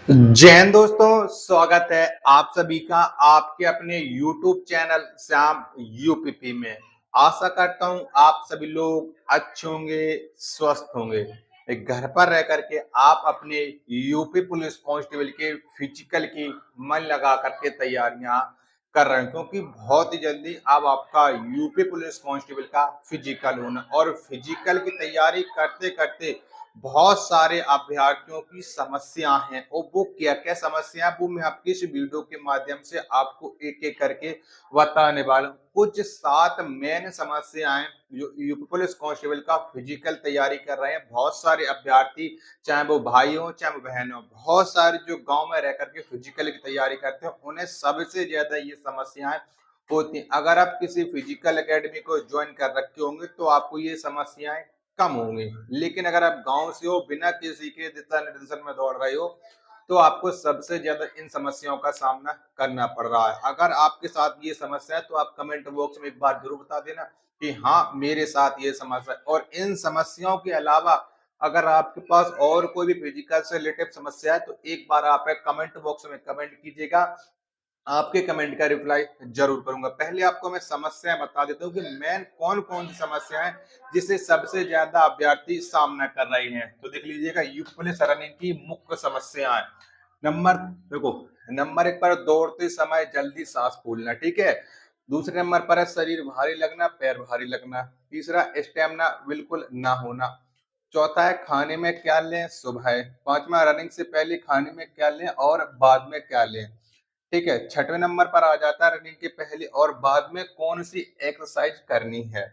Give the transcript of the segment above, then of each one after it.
जय हिंद दोस्तों, स्वागत है आप सभी का आपके अपने YouTube चैनल श्याम यूपीपी में। आशा करता हूं आप सभी लोग अच्छे होंगे, स्वस्थ होंगे। एक घर पर रह करके आप अपने यूपी पुलिस कांस्टेबल के फिजिकल की मन लगा करके तैयारियां कर रहे हैं, क्योंकि बहुत ही जल्दी अब आपका यूपी पुलिस कांस्टेबल का फिजिकल होना और फिजिकल की तैयारी करते करते बहुत सारे अभ्यर्थियों की समस्या हैं और वो क्या क्या समस्या है वो मैं आपकी इस वीडियो के माध्यम से आपको एक एक करके बताने वाला हूँ। कुछ 7 मेन समस्याएं जो यूपी पुलिस कांस्टेबल का फिजिकल तैयारी कर रहे हैं बहुत सारे अभ्यर्थी, चाहे वो भाई हो चाहे वो बहन हो, बहुत सारे जो गांव में रह करके फिजिकल की तैयारी करते हैं उन्हें सबसे ज्यादा ये समस्याएं होती हैं। अगर आप किसी फिजिकल एकेडमी को ज्वाइन कर रखे होंगे तो आपको ये समस्याएं कम होंगे, लेकिन अगर आप गांव से हो, बिना किसी के दिशा निर्देशन में दौड़ रहे हो, तो आपको सबसे ज्यादा इन समस्याओं का सामना करना पड़ रहा है। अगर आपके साथ ये समस्या है तो आप कमेंट बॉक्स में एक बार जरूर बता देना कि हाँ मेरे साथ ये समस्या है। और इन समस्याओं के अलावा अगर आपके पास और कोई भी फिजिकल से रिलेटेड समस्या है तो एक बार आप कमेंट बॉक्स में कमेंट कीजिएगा, आपके कमेंट का रिप्लाई जरूर करूंगा। पहले आपको मैं समस्याएं बता देता हूँ कि मेन कौन कौन सी समस्याएं जिसे सबसे ज्यादा अभ्यर्थी सामना कर रहे हैं। तो देख लीजिएगा यूपी पुलिस रनिंग की मुख्य समस्याएं। नंबर देखो, नंबर 1 पर दौड़ते समय जल्दी सांस फूलना, ठीक है। दूसरे नंबर पर है शरीर भारी लगना, पैर भारी लगना। तीसरा, स्टेमिना बिल्कुल ना होना। चौथा है खाने में क्या लें सुबह। पांचवा, रनिंग से पहले खाने में क्या लें और बाद में क्या लें, ठीक है। छठवें नंबर पर आ जाता है रनिंग के पहले और बाद में कौन सी एक्सरसाइज करनी है।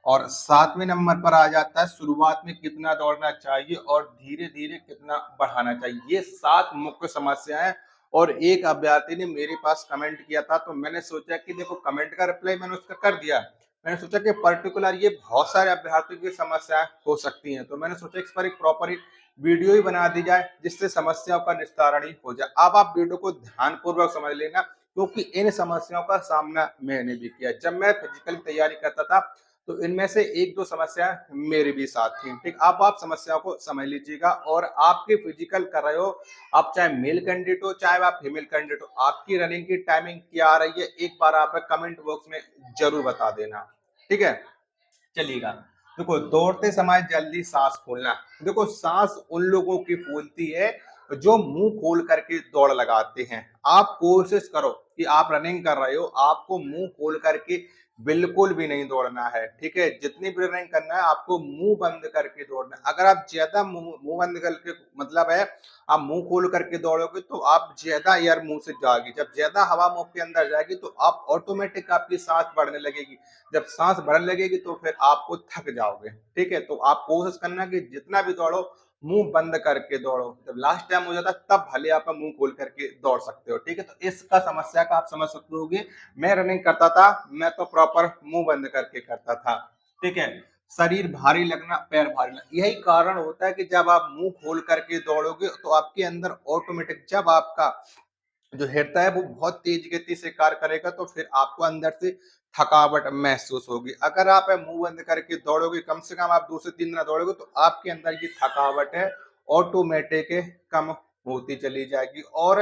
और सातवें नंबर पर आ जाता है शुरुआत में कितना दौड़ना चाहिए और धीरे धीरे कितना बढ़ाना चाहिए। ये 7 मुख्य समस्याएं। और एक अभ्यर्थी ने मेरे पास कमेंट किया था तो मैंने सोचा कि देखो कमेंट का रिप्लाई मैंने उसका कर दिया। मैंने सोचा कि पर्टिकुलर ये बहुत सारे अभ्यर्थियों की समस्याएं हो सकती हैं, तो मैंने सोचा इस पर एक प्रॉपर वीडियो ही बना दी जाए जिससे समस्याओं का निस्तारण ही हो जाए। अब आप वीडियो को ध्यानपूर्वक समझ लेना, क्योंकि इन समस्याओं का सामना मैंने भी किया। जब मैं फिजिकल तैयारी करता था तो इनमें से एक दो समस्या मेरे भी साथ थी, ठीक। अब आप समस्याओं को समझ लीजिएगा और आपके फिजिकल कर रहे हो, आप चाहे मेल कैंडिडेट हो चाहे आप फीमेल कैंडिडेट हो, आपकी रनिंग की टाइमिंग क्या आ रही है एक बार आप कमेंट बॉक्स में जरूर बता देना, ठीक है। चलिएगा, देखो दौड़ते समय जल्दी सांस फूलना। देखो सांस उन लोगों की फूलती है जो मुंह खोल करके दौड़ लगाते हैं। आप कोशिश करो कि आप रनिंग कर रहे हो, आपको मुंह खोल करके बिल्कुल भी नहीं दौड़ना है, ठीक है। जितनी भी रनिंग करना है आपको मुंह बंद करके दौड़ना है। अगर आप ज्यादा मुंह बंद करके मतलब है आप मुंह खोल करके दौड़ोगे तो आप ज्यादा एयर मुंह से जाएगी। जब ज्यादा हवा मुंह के अंदर जाएगी तो आप ऑटोमेटिक आपकी सांस बढ़ने लगेगी। जब सांस बढ़ने लगेगी तो फिर आपको थक जाओगे, ठीक है। तो आप कोशिश करना कि जितना भी दौड़ो मुंह बंद करके दौड़ो। जब लास्ट टाइम हो जाता तब भले आप मुंह खोल करके दौड़ सकते हो, ठीक है। तो इसका समस्या का आप समझ सकते होगे। मैं रनिंग करता था, मैं तो प्रॉपर मुंह बंद करके करता था, ठीक है। शरीर भारी लगना, पैर भारी लगना, यही कारण होता है कि जब आप मुंह खोल करके दौड़ोगे तो आपके अंदर ऑटोमेटिक जब आपका जो हृदय है वो बहुत तेज गति से कार्य करेगा तो फिर आपको अंदर से थकावट महसूस होगी। अगर आप मुंह बंद करके दौड़ोगे, कम से कम आप 2 से 3 दिन दौड़ोगे तो आपके अंदर की थकावट है ऑटोमेटिक कम होती चली जाएगी। और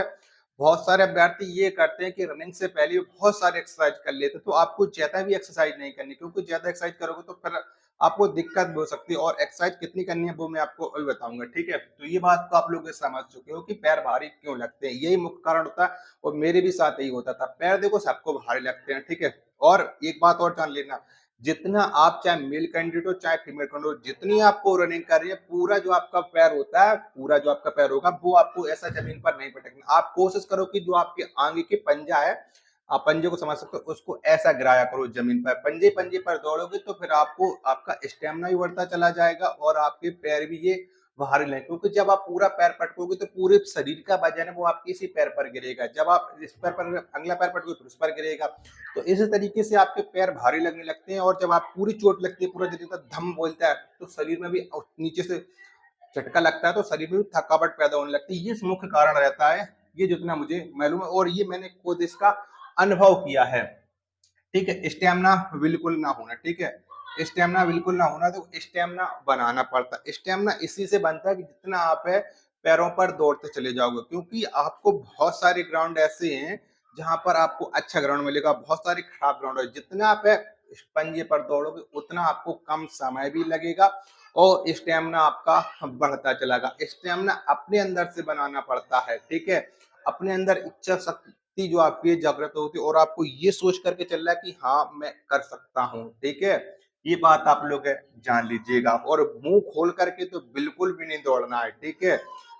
बहुत सारे अभ्यर्थी ये करते हैं कि रनिंग से पहले बहुत सारे एक्सरसाइज कर लेते हैं, तो आपको ज्यादा भी एक्सरसाइज नहीं करनी, क्योंकि ज्यादा एक्सरसाइज करोगे तो फिर आपको दिक्कत भी हो सकती है। और एक्सरसाइज कितनी करनी है वो मैं आपको अभी बताऊंगा, ठीक है। तो ये बात तो आप लोग समझ चुके हो कि पैर भारी क्यों लगते हैं, यही मुख्य कारण होता है। और मेरे भी साथ यही होता था, पैर देखो सबको भारी लगते हैं, ठीक है। और एक बात और जान लेना, जितना आप चाहे मेल कैंडिडेट हो चाहे फीमेल कैंडिडेट हो, जितनी आपको रनिंग कर रही है पूरा जो आपका पैर होता है, पूरा जो आपका पैर होगा वो आपको ऐसा जमीन पर नहीं पटकना। आप कोशिश करो कि जो आपके आगे के पंजा है, आप पंजे को समझ सकते हो, उसको ऐसा गिराया करो जमीन पर। पंजे पंजे पर दौड़ोगे तो फिर आपको आपका स्टेमिना भी बढ़ता चला जाएगा और आपके पैर भी ये भारी नहीं, क्योंकि जब आप पूरा पैर पटकोगे तो पूरे शरीर का वजन है वो आपके इसी पैर पर गिरेगा। जब आप इस पैर पर अगला पैर पटकोगे फिर उस पर गिरेगा, तो इसी तरीके से आपके पैर भारी लगने लगते हैं। और जब आप पूरी चोट लगती है, पूरा जब धम बोलता है तो शरीर में भी नीचे से झटका लगता है तो शरीर में भी थकावट पैदा होने लगती है। ये मुख्य कारण रहता है, ये जितना मुझे मालूम है और ये मैंने खुद इसका अनुभव किया है, ठीक है। स्टेमिना बिल्कुल ना होना, ठीक है। स्टेमिना बिल्कुल ना होना, तो स्टेमिना बनाना पड़ता है। स्टेमिना इसी से बनता है कि जितना आप है पैरों पर दौड़ते चले जाओगे, क्योंकि आपको बहुत सारे ग्राउंड ऐसे हैं जहां पर आपको अच्छा ग्राउंड मिलेगा, बहुत सारे खराब ग्राउंड है। जितना आप पंजे पर दौड़ोगे उतना आपको कम समय भी लगेगा और स्टेमिना आपका बढ़ता चलेगा। स्टेमिना अपने अंदर से बनाना पड़ता है, ठीक है। अपने अंदर इच्छा शक्ति जो आपकी है जागृत होती है और आपको ये सोच करके चल रहा है कि हाँ मैं कर सकता हूँ, ठीक है। ये बात आप लोग जान लीजिएगा और मुंह खोल करके तो बिल्कुल भी नहीं दौड़ना है, ठीक है।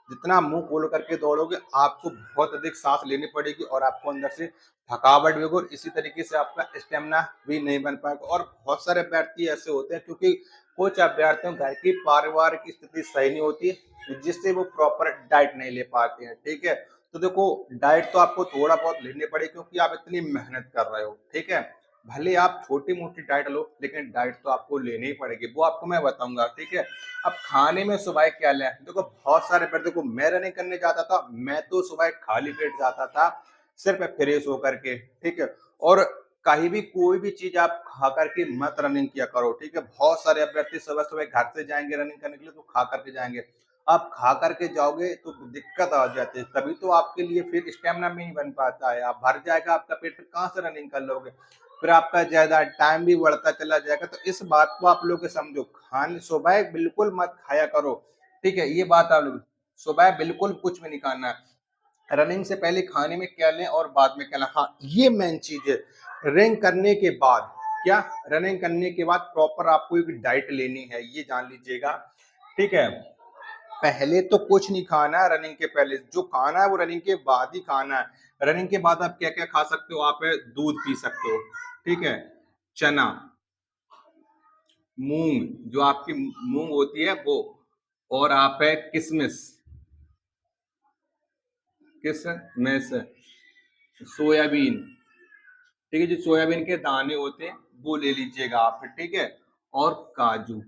जितना मुंह खोल करके दौड़ोगे आपको बहुत अधिक सांस लेनी पड़ेगी और आपको अंदर से थकावट भी होगी और इसी तरीके से आपका स्टेमिना भी नहीं बन पाएगा। और बहुत सारे अभ्यर्थी ऐसे होते हैं क्योंकि कुछ अभ्यर्थियों घर की पारिवारिक स्थिति सही नहीं होती है जिससे वो प्रॉपर डाइट नहीं ले पाते हैं, ठीक है। तो देखो डाइट तो आपको थोड़ा बहुत लेने पड़ेगी क्योंकि आप इतनी मेहनत कर रहे हो, ठीक है। भले आप छोटी मोटी डाइट लो लेकिन डाइट तो आपको लेनी ही पड़ेगी, वो आपको मैं बताऊंगा, ठीक है। अब खाने में सुबह क्या लें, देखो बहुत सारे पर देखो मैं रनिंग करने जाता था, मैं तो सुबह खाली पेट जाता था सिर्फ फ्रेश होकर के, ठीक है। और कहीं भी कोई भी चीज आप खा करके मत रनिंग किया करो, ठीक है। बहुत सारे अभ्यर्थी सुबह सुबह घर से जाएंगे रनिंग करने के लिए तो खा करके जाएंगे। आप खा करके जाओगे तो दिक्कत आ जाती है, तभी तो आपके लिए फिर स्टेमिना भी नहीं बन पाता है। आप भर जाएगा आपका पेट, फिर कहाँ से रनिंग कर लोगे, फिर आपका ज्यादा टाइम भी बढ़ता चला जाएगा। तो इस बात को आप लोग समझो, खाने सुबह बिल्कुल मत खाया करो, ठीक है। ये बात आप लोग सुबह बिल्कुल कुछ भी नहीं खाना है। रनिंग से पहले खाने में क्या लें और बाद में क्या लें, हाँ ये मेन चीज है। रनिंग करने के बाद क्या, रनिंग करने के बाद प्रॉपर आपको एक डाइट लेनी है, ये जान लीजिएगा, ठीक है। पहले तो कुछ नहीं खाना है, रनिंग के पहले जो खाना है वो रनिंग के बाद ही खाना है। रनिंग के बाद आप क्या क्या खा सकते हो, आप दूध पी सकते हो, ठीक है। चना, मूंग, जो आपकी मूंग होती है वो, और आप है किशमिश, किशमिश, सोयाबीन, ठीक है। जो सोयाबीन के दाने होते हैं वो ले लीजिएगा आप, ठीक है। और काजू,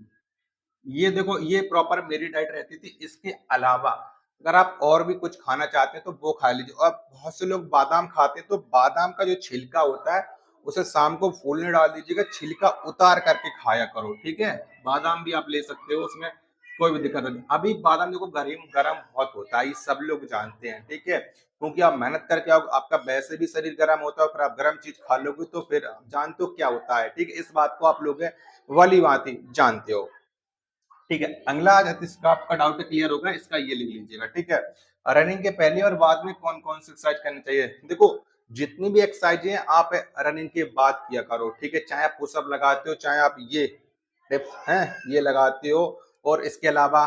ये देखो ये प्रॉपर मेरी डाइट रहती थी। इसके अलावा अगर आप और भी कुछ खाना चाहते हैं तो वो खा लीजिए। और बहुत से लोग बादाम खाते हैं तो बादाम का जो छिलका होता है उसे शाम को फूलने डाल दीजिएगा, छिलका उतार करके खाया करो, ठीक है। बादाम भी आप ले सकते हो, उसमें कोई भी दिक्कत नहीं। अभी बादाम देखो गरम गरम बहुत होता है, ये सब लोग जानते हैं, ठीक है। क्योंकि आप मेहनत करके आओ, आपका वैसे भी शरीर गर्म होता है, फिर आप गर्म चीज खा लोगे तो फिर जानते हो क्या होता है, ठीक है। इस बात को आप लोग वाली बात ही जानते हो, ठीक है। अगला आज इसका आपका डाउट क्लियर होगा, इसका ये लिख लीजिएगा, ठीक है। रनिंग के पहले और बाद में कौन कौन सी एक्सरसाइज करनी चाहिए, देखो जितनी भी एक्सरसाइज है आप रनिंग के बाद किया करो, ठीक है। चाहे आप पुशअप लगाते हो, चाहे आप ये डिप्स हैं ये लगाते हो, और इसके अलावा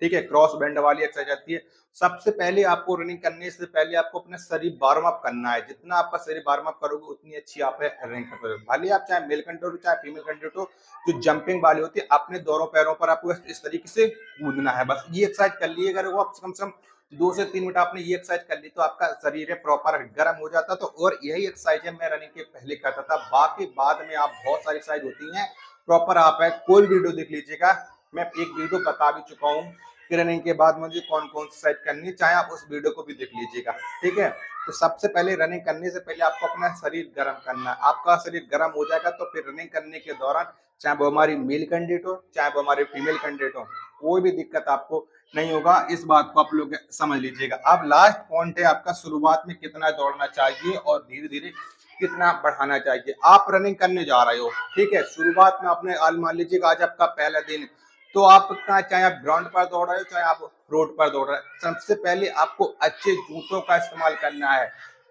ठीक है क्रॉस बैंड वाली एक्सरसाइज आती है। सबसे पहले आपको रनिंग करने से पहले आपको अपना शरीर वार्म अप करना है। जितना आपका शरीर वार्म अप करोगे उतनी अच्छी आप रनिंग कर पाओगे। भले आप चाहे मेल कैंडिडेट हो चाहे फीमेल कैंडिडेट हो, जो जंपिंग वाली होती है अपने दोनों पैरों पर आपको इस तरीके से कूदना है, बस ये एक्सरसाइज कर लिए। अगर वो आप कम से कम 2 से 3 मिनट आपने ये एक्सरसाइज कर ली तो आपका शरीर है प्रॉपर गर्म हो जाता। तो और यही एक्सरसाइज है मैं रनिंग के पहले करता था। बाकी बाद में आप बहुत सारी एक्सरसाइज होती हैं प्रॉपर, आप है कोई वीडियो देख लीजिएगा, मैं एक वीडियो बता भी चुका हूँ कि रनिंग के बाद मुझे कौन कौन सी एक्सरसाइज करनी है, चाहे आप उस वीडियो को भी देख लीजिएगा, ठीक है। तो सबसे पहले रनिंग करने से पहले आपको अपना शरीर गर्म करना है। आपका शरीर गर्म हो जाएगा तो फिर रनिंग करने के दौरान चाहे वो हमारी मेल कैंडिडेट हो चाहे वो हमारे फीमेल कैंडिडेट हो, कोई भी दिक्कत आपको नहीं होगा। इस बात को आप लोग समझ लीजिएगा। अब लास्ट पॉइंट है आपका, शुरुआत में कितना दौड़ना चाहिए और धीरे धीरे कितना बढ़ाना चाहिए। आप रनिंग करने जा रहे हो, ठीक है। शुरुआत में आपने मान लीजिएगा आज आपका पहला दिन, तो आप चाहे आप ग्राउंड पर दौड़ रहे हो चाहे आप रोड पर दौड़ रहे हो, सबसे पहले आपको अच्छे जूतों का इस्तेमाल करना है,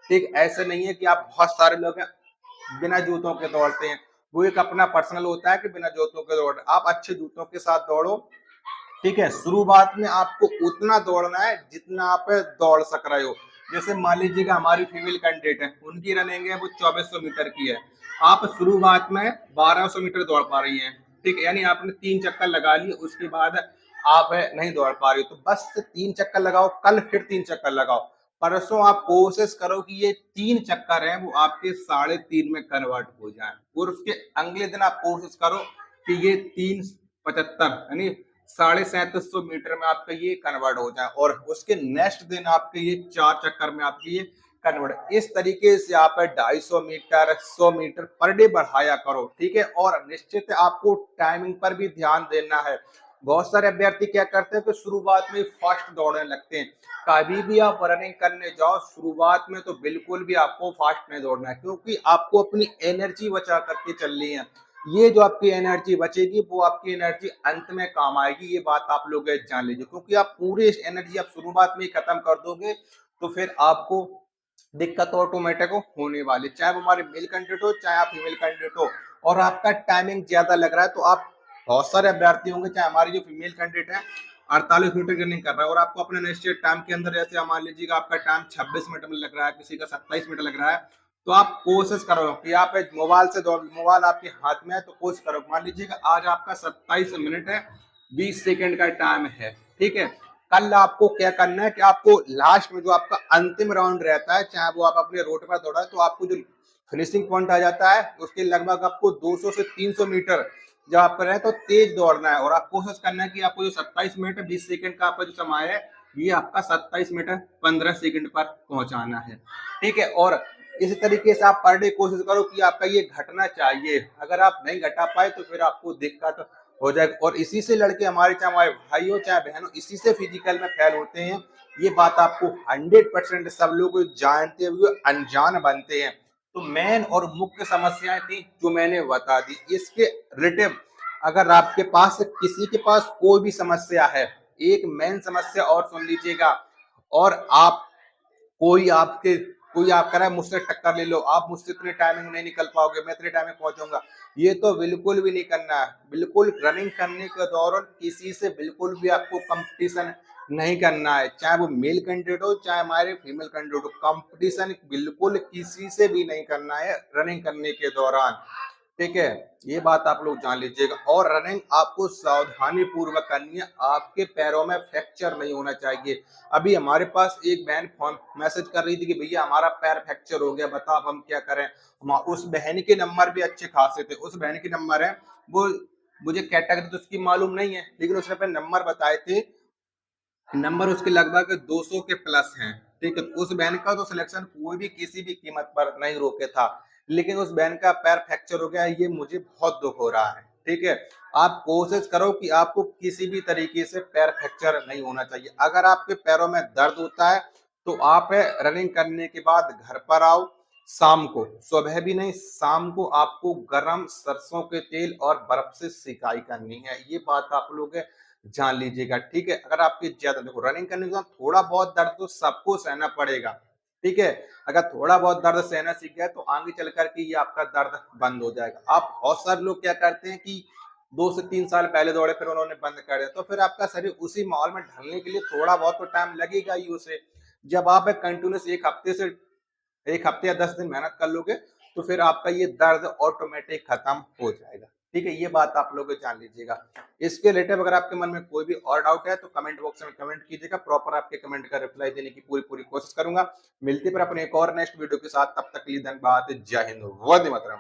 ठीक। ऐसे नहीं है कि आप बहुत सारे लोग हैं बिना जूतों के दौड़ते हैं, वो एक अपना पर्सनल होता है कि बिना जूतों के दौड़। आप अच्छे जूतों के साथ दौड़ो, ठीक है। शुरुआत में आपको उतना दौड़ना है जितना आप दौड़ सक रहे हो। जैसे मान लीजिएगा हमारी फीमेल कैंडिडेट है, उनकी रनिंग है वो 2400 मीटर की है, आप शुरुआत में 1200 मीटर दौड़ पा रही हैं, ठीक है। यानी आपने 3 चक्कर लगा लिए, उसके बाद आप नहीं दौड़ पा रही हो, तो बस 3 चक्कर लगाओ, कल फिर 3 चक्कर लगाओ, परसों आप कोशिश करो कि ये 3 चक्कर है वो आपके 3.5 में कन्वर्ट हो जाए, और उसके अगले दिन आप कोशिश करो कि ये 375 यानी 3750 मीटर में आपका ये कन्वर्ट हो जाए, और उसके नेक्स्ट दिन आपके ये 4 चक्कर में आपके ये कन्वर्ट। इस तरीके से आप 250 मीटर 100 मीटर पर डे बढ़ाया करो, ठीक है। और निश्चित आपको टाइमिंग पर भी ध्यान देना है। बहुत सारे अभ्यर्थी क्या करते हैं कि शुरुआत में फास्ट दौड़ने लगते हैं। कभी भी आप रनिंग करने जाओ शुरुआत में तो बिल्कुल भी आपको फास्ट नहीं दौड़ना है, क्योंकि आपको अपनी एनर्जी बचा करके चलनी है। ये जो आपकी एनर्जी बचेगी वो आपकी एनर्जी अंत में काम आएगी, ये बात आप लोग जान लीजिए। क्योंकि आप पूरी एनर्जी आप शुरुआत में ही खत्म कर दोगे तो फिर आपको दिक्कत ऑटोमेटिक होने वाली, चाहे वो हमारे मेल कैंडिडेट हो चाहे आप फीमेल कैंडिडेट हो। और आपका टाइमिंग ज्यादा लग रहा है तो आप, बहुत सारे अभ्यर्थी होंगे चाहे हमारी जो फीमेल कैंडिडेट है 48 मीटर रनिंग कर रहा है और आपको अपने निश्चित टाइम के अंदर, जैसे मान लीजिएगा आपका टाइम 26 मिनट में लग रहा है, किसी का 27 मिनट लग रहा है, तो आप कोशिश करो कि आप मोबाइल से दौड़, मोबाइल आपके हाथ में है तो कोशिश करो, मान लीजिएगा आज आपका 27 मिनट है 20 सेकंड का टाइम है, ठीक है। कल आपको क्या करना है कि आपको लास्ट में जो आपका अंतिम राउंड रहता है, चाहे वो आप अपने रोड पर दौड़ा, तो आपको जो फिनिशिंग पॉइंट आ जाता है उसके लगभग आपको 200 से 300 मीटर जब आप कर रहे हैं तो तेज दौड़ना है। और आप कोशिश करना है कि आपको जो 27 मिनट 20 सेकंड का आपका जो समय है ये आपका 27 मिनट 15 सेकंड पर पहुंचाना है, ठीक है। और इसी तरीके से आप पर डे कोशिश करो कि आपका ये घटना चाहिए, अगर आप नहीं घटा पाए तो फिर आपको दिक्कत हो जाएगा। और इसी से लड़के हमारे, चाहे हमारे भाई हो चाहे बहन हो, इसी से फिजिकल में फेल होते हैं। ये बात आपको 100% सब लोग जानते हुए अनजान बनते हैं। तो मेन और मुख्य समस्याएं थी जो मैंने बता दी। इसके रिलेटिव अगर आपके पास, किसी के पास कोई भी समस्या है, एक मेन समस्या और सुन लीजिएगा। और आप कोई आप कह रहा है मुझसे टक्कर ले लो, आप मुझसे इतने टाइमिंग नहीं निकल पाओगे, मैं इतने टाइमिंग पहुंचूंगा, ये तो बिल्कुल भी नहीं करना है। बिल्कुल रनिंग करने के दौरान किसी से बिल्कुल भी आपको कंपटीशन नहीं करना है, चाहे वो मेल कैंडिडेट हो चाहे हमारे फीमेल कैंडिडेट हो, कंपटीशन बिल्कुल किसी से भी नहीं करना है रनिंग करने के दौरान, ठीक है। ये बात आप लोग जान लीजिएगा। और रनिंग आपको सावधानी पूर्वक करनी है, आपके पैरों में फ्रैक्चर नहीं होना चाहिए। अभी हमारे पास एक बहन फोन मैसेज कर रही थी कि भैया हमारा पैर फ्रैक्चर हो गया, बताओ अब हम क्या करें। उस बहन के नंबर भी अच्छे खासे थे, उस बहन के नंबर है, वो मुझे कैटेगरी तो उसकी मालूम नहीं है, लेकिन उसने अपने नंबर बताए थे, नंबर उसके लगभग 200 के प्लस हैं, ठीक है। उस बहन का तो सिलेक्शन कोई भी किसी भी कीमत पर नहीं रोके था, लेकिन उस बहन का पैर फ्रैक्चर हो गया, ये मुझे बहुत दुख हो रहा है, ठीक है। आप कोशिश करो कि आपको किसी भी तरीके से पैर फ्रैक्चर नहीं होना चाहिए। अगर आपके पैरों में दर्द होता है तो आप रनिंग करने के बाद घर पर आओ, शाम को, सुबह भी नहीं शाम को आपको गर्म सरसों के तेल और बर्फ से सिकाई करनी है, ये बात आप लोग जान लीजिएगा, ठीक है। अगर आपकी ज्यादा, देखो रनिंग करने के बाद थोड़ा बहुत दर्द तो सबको सहना पड़ेगा, ठीक है। अगर थोड़ा बहुत दर्द सहना सीख गया तो आगे चल करके ये आपका दर्द बंद हो जाएगा। आप बहुत सारे लोग क्या करते हैं कि 2 से 3 साल पहले दौड़े फिर उन्होंने बंद कर दिया, तो फिर आपका शरीर उसी माहौल में ढलने के लिए थोड़ा बहुत तो टाइम लगेगा ही उसे। जब आप कंटिन्यूस एक हफ्ते या 10 दिन मेहनत कर लोगे तो फिर आपका ये दर्द ऑटोमेटिक खत्म हो जाएगा, ठीक है। ये बात आप लोग जान लीजिएगा। इसके रिलेटेड अगर आपके मन में कोई भी और डाउट है तो कमेंट बॉक्स में कमेंट कीजिएगा, प्रॉपर आपके कमेंट का रिप्लाई देने की पूरी कोशिश करूंगा। मिलते पर अपने एक और नेक्स्ट वीडियो के साथ, तब तक के लिए धन्यवाद। जय हिंद, वंदे मातरम।